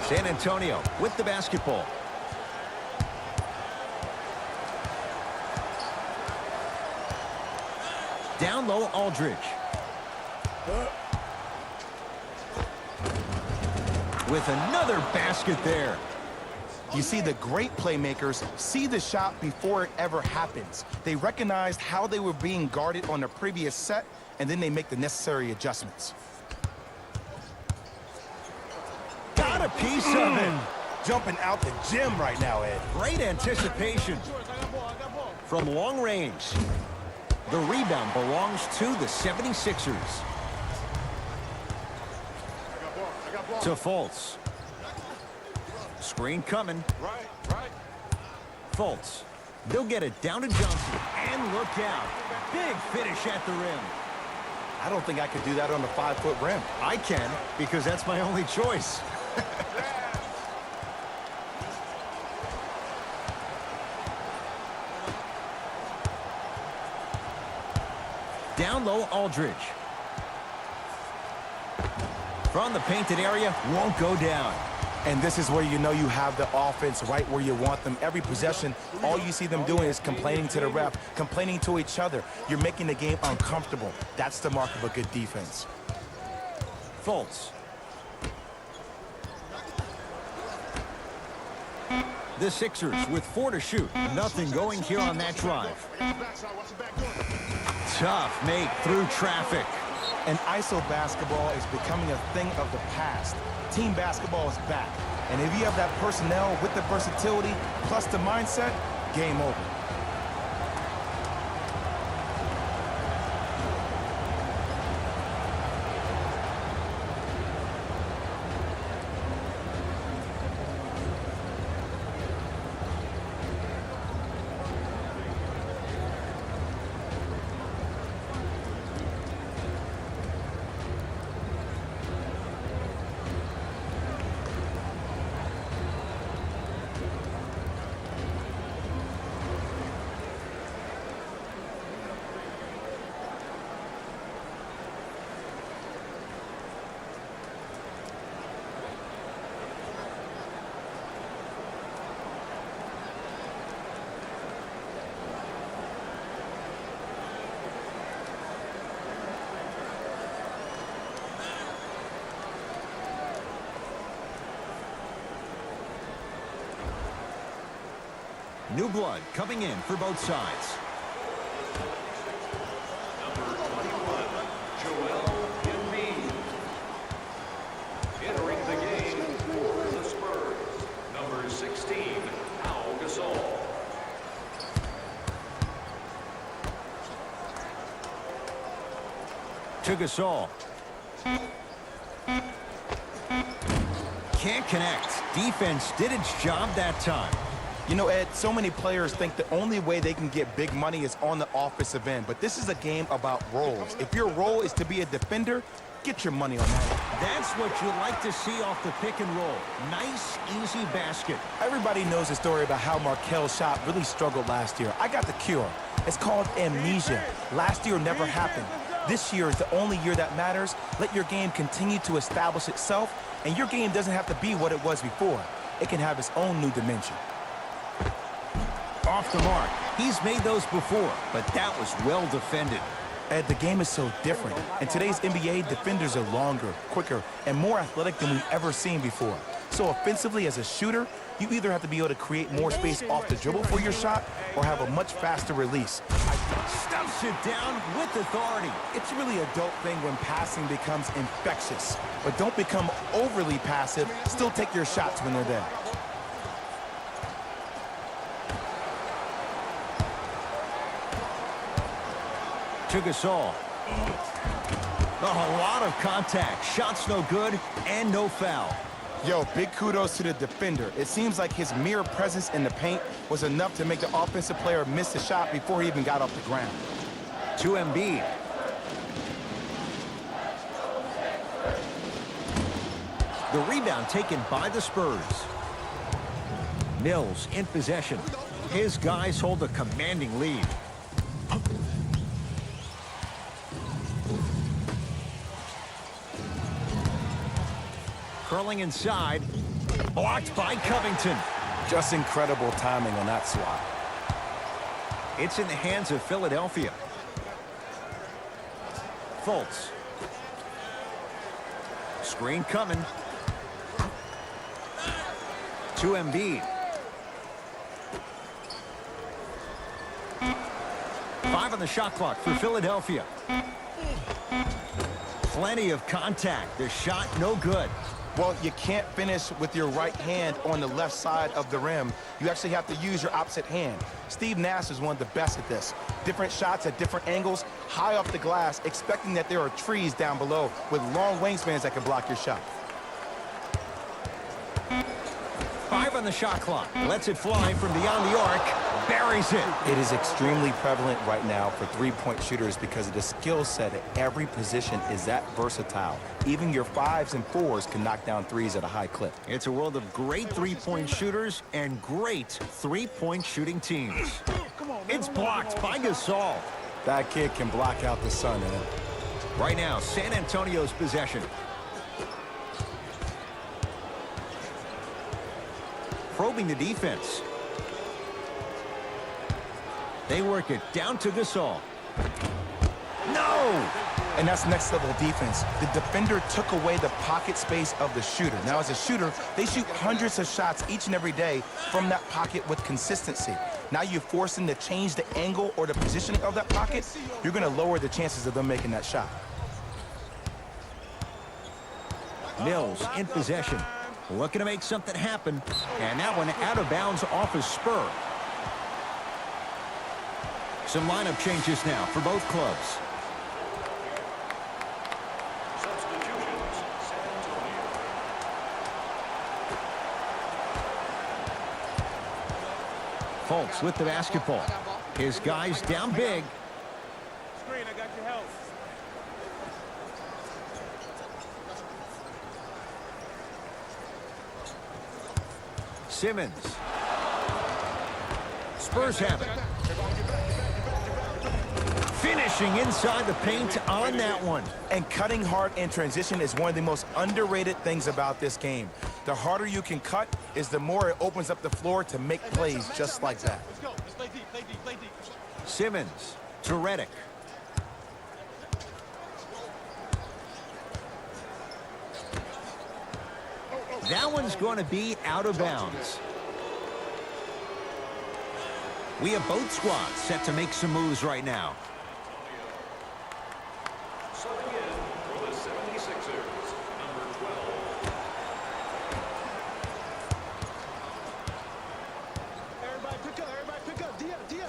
San Antonio with the basketball. Down low, Aldridge. With another basket there. You see, the great playmakers see the shot before it ever happens. They recognized how they were being guarded on the previous set, and then they make the necessary adjustments. Got a piece of it. Jumping out the gym right now, Ed. Great anticipation. From long range. The rebound belongs to the 76ers. To Fultz. Screen coming. Right. Fultz. They'll get it down to Johnson. And look out. Big finish at the rim. I don't think I could do that on the 5-foot rim. I can, because that's my only choice. Down low, Aldridge. From the painted area, won't go down. And this is where you know you have the offense right where you want them. Every possession, all you see them doing is complaining to the ref, complaining to each other. You're making the game uncomfortable. That's the mark of a good defense. Fultz. The Sixers with 4 to shoot. Nothing going here on that drive. Tough make through traffic. And ISO basketball is becoming a thing of the past. Team basketball is back. And if you have that personnel with the versatility plus the mindset, game over. New blood coming in for both sides. Number 21, Joel Embiid. Entering the game for the Spurs, number 16, Pau Gasol. To Gasol. Can't connect. Defense did its job that time. You know, Ed, so many players think the only way they can get big money is on the offensive end, but this is a game about roles. If your role is to be a defender, get your money on that. That's what you like to see off the pick and roll. Nice, easy basket. Everybody knows the story about how Markel's shot really struggled last year. I got the cure. It's called amnesia. Last year never happened. This year is the only year that matters. Let your game continue to establish itself, and your game doesn't have to be what it was before. It can have its own new dimension. Off the mark. He's made those before, but that was well defended. Ed, the game is so different. In today's NBA, defenders are longer, quicker, and more athletic than we've ever seen before. So offensively, as a shooter, you either have to be able to create more space off the dribble for your shot or have a much faster release. Stuffs it down with authority. It's really a dope thing when passing becomes infectious. But don't become overly passive. Still take your shots when they're there. To Gasol. A lot of contact. Shots no good and no foul. Yo, big kudos to the defender. It seems like his mere presence in the paint was enough to make the offensive player miss the shot before he even got off the ground. To Embiid. The rebound taken by the Spurs. Mills in possession. His guys hold a commanding lead. Curling inside. Blocked by Covington. Just incredible timing on that swat. It's in the hands of Philadelphia. Fultz. Screen coming. To Embiid. 5 on the shot clock for Philadelphia. Plenty of contact. The shot no good. Well, you can't finish with your right hand on the left side of the rim. You actually have to use your opposite hand. Steve Nash is one of the best at this. Different shots at different angles, high off the glass, expecting that there are trees down below with long wingspans that can block your shot. 5 on the shot clock. Lets it fly from beyond the arc. Buries it. It is extremely prevalent right now for three-point shooters because of the skill set at every position is that versatile. Even your 5s and 4s can knock down 3s at a high clip. It's a world of great three-point shooters and great three-point shooting teams. It's blocked by Gasol. That kid can block out the sun, man. Right now, San Antonio's possession. Probing the defense. They work it down to Gasol. No! And that's next level defense. The defender took away the pocket space of the shooter. Now, as a shooter, they shoot hundreds of shots each and every day from that pocket with consistency. Now you force them to change the angle or the positioning of that pocket. You're going to lower the chances of them making that shot. Mills in possession. Looking to make something happen. And that one out of bounds off his spur. Some lineup changes now for both clubs. Substitutions, San Antonio. Fultz with the basketball. His guys down big. Screen, I got your help. Simmons. Spurs have it. Finishing inside the paint on that one. And cutting hard in transition is one of the most underrated things about this game. The harder you can cut is the more it opens up the floor to make plays just like that. Let's go. Let's play deep, play deep, play deep. Simmons to Redick. That one's going to be out of bounds. We have both squads set to make some moves right now. Subbing in for the 76ers, number 12. Everybody pick up, Dia.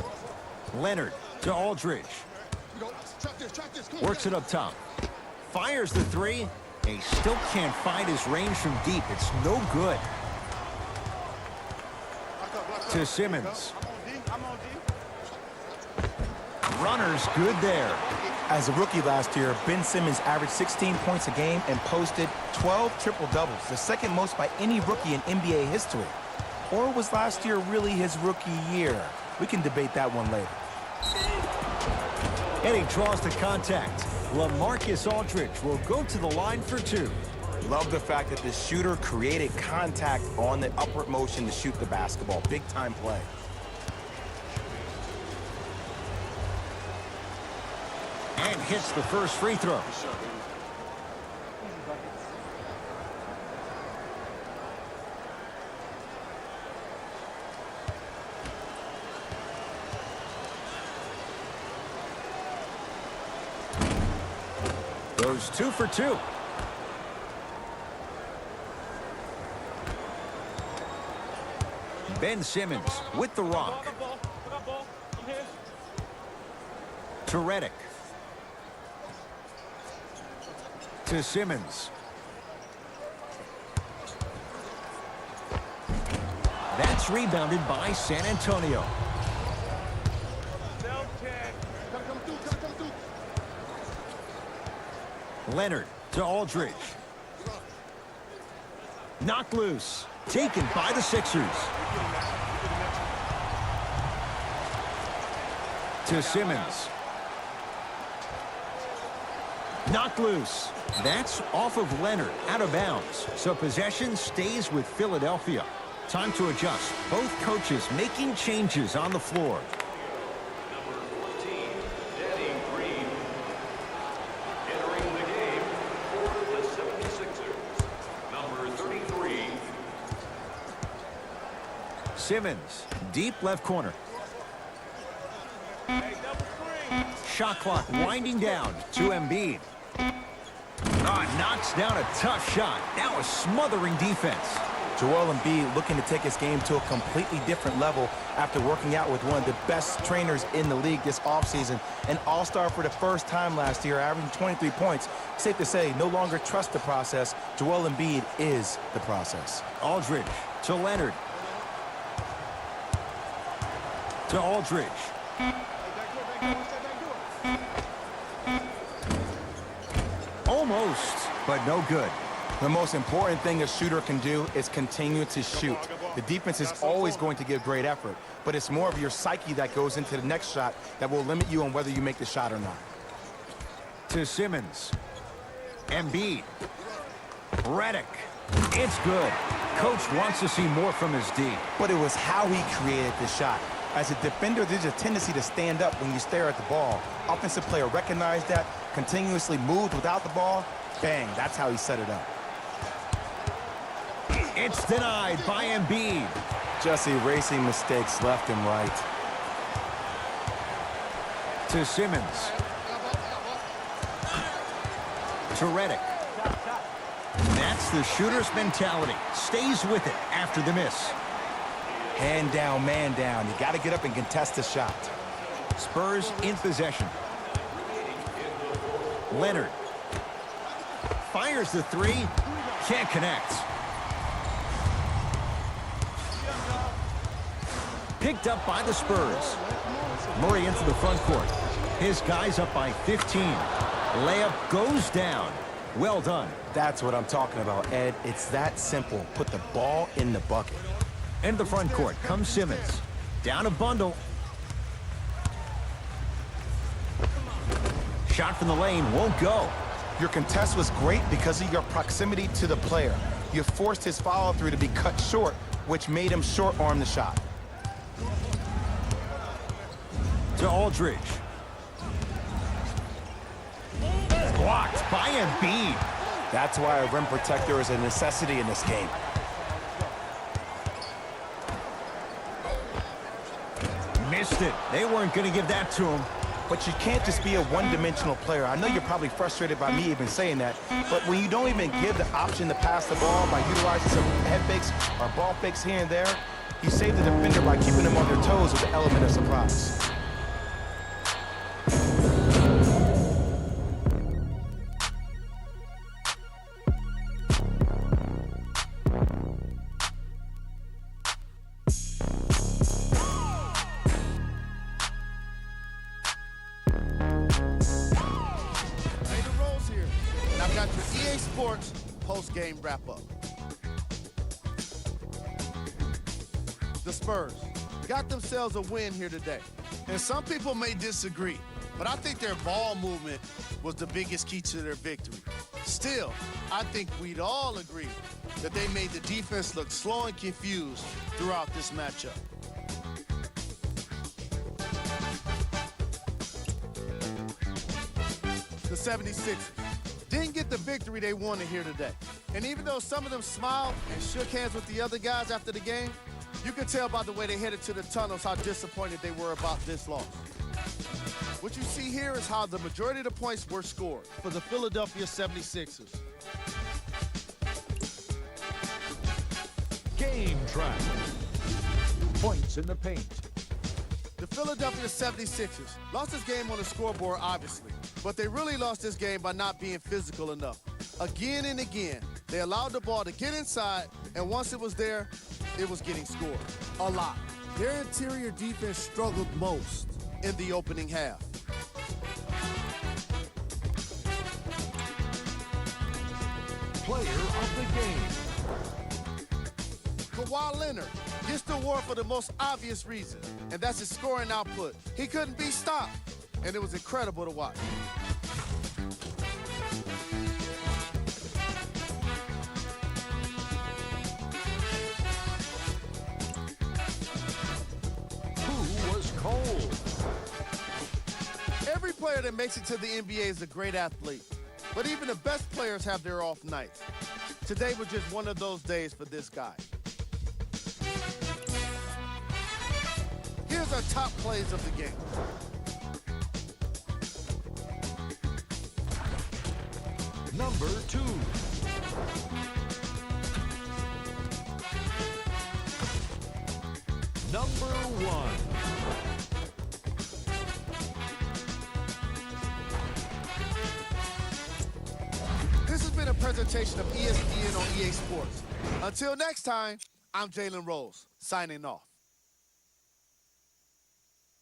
Leonard to Aldridge. Track this. Come on. Works it up top. Fires the three. He still can't find his range from deep. It's no good. To Simmons. I'm on D. Runner's good there. As a rookie last year, Ben Simmons averaged 16 points a game and posted 12 triple-doubles, the second most by any rookie in NBA history. Or was last year really his rookie year? We can debate that one later. And he draws the contact. LaMarcus Aldridge will go to the line for two. Love the fact that the shooter created contact on the upward motion to shoot the basketball. Big-time play. And hits the first free throw. Goes 2 for 2. Ben Simmons with the rock. To Redick. To Simmons. That's rebounded by San Antonio. Leonard to Aldridge. Knocked loose. Taken by the Sixers. To Simmons. Knocked loose. That's off of Leonard, out of bounds. So possession stays with Philadelphia. Time to adjust. Both coaches making changes on the floor. Number 14, Danny Green. Entering the game for the 76ers. Number 33. Simmons, deep left corner. Shot clock winding down to Embiid. Knocks down a tough shot. Now a smothering defense. Joel Embiid looking to take his game to a completely different level after working out with one of the best trainers in the league this offseason. An all-star for the first time last year, averaging 23 points. Safe to say, no longer trust the process. Joel Embiid is the process. Aldridge to Leonard. To Aldridge. Almost, but no good. The most important thing a shooter can do is continue to shoot. The defense is always going to give great effort, but it's more of your psyche that goes into the next shot that will limit you on whether you make the shot or not. To Simmons. Embiid. Redick. It's good. Coach wants to see more from his D. But it was how he created the shot. As a defender, there's a tendency to stand up when you stare at the ball. Offensive player recognized that, continuously moved without the ball. Bang, that's how he set it up. It's denied by Embiid. Just erasing mistakes left and right. To Simmons. To Redick. That's the shooter's mentality. Stays with it after the miss. Hand down, man down. You got to get up and contest the shot. Spurs in possession. Leonard. Fires the three. Can't connect. Picked up by the Spurs. Murray into the front court. His guy's up by 15. Layup goes down. Well done. That's what I'm talking about, Ed. It's that simple. Put the ball in the bucket. Into the front court comes Simmons. Down a bundle. Shot from the lane won't go. Your contest was great because of your proximity to the player. You forced his follow-through to be cut short, which made him short-arm the shot. To Aldridge. Blocked by Embiid. That's why a rim protector is a necessity in this game. Missed it. They weren't going to give that to him. But you can't just be a one-dimensional player. I know you're probably frustrated by me even saying that, but when you don't even give the option to pass the ball by utilizing some head fakes or ball fakes here and there, you save the defender by keeping them on their toes with the element of surprise. Post-game wrap-up. The Spurs got themselves a win here today. And some people may disagree, but I think their ball movement was the biggest key to their victory. Still, I think we'd all agree that they made the defense look slow and confused throughout this matchup. The 76ers didn't get the victory they wanted here today. And even though some of them smiled and shook hands with the other guys after the game, you could tell by the way they headed to the tunnels how disappointed they were about this loss. What you see here is how the majority of the points were scored for the Philadelphia 76ers. Game track. Points in the paint. The Philadelphia 76ers lost this game on the scoreboard, obviously, but they really lost this game by not being physical enough. Again and again, they allowed the ball to get inside, and once it was there, it was getting scored. A lot. Their interior defense struggled most in the opening half. Player of the game. Kawhi Leonard gets the award for the most obvious reason, and that's his scoring output. He couldn't be stopped, and it was incredible to watch. Who was cold? Every player that makes it to the NBA is a great athlete, but even the best players have their off nights. Today was just one of those days for this guy. Here's our top plays of the game. Number 2. Number 1. This has been a presentation of ESPN on EA Sports. Until next time, I'm Jalen Rose, signing off.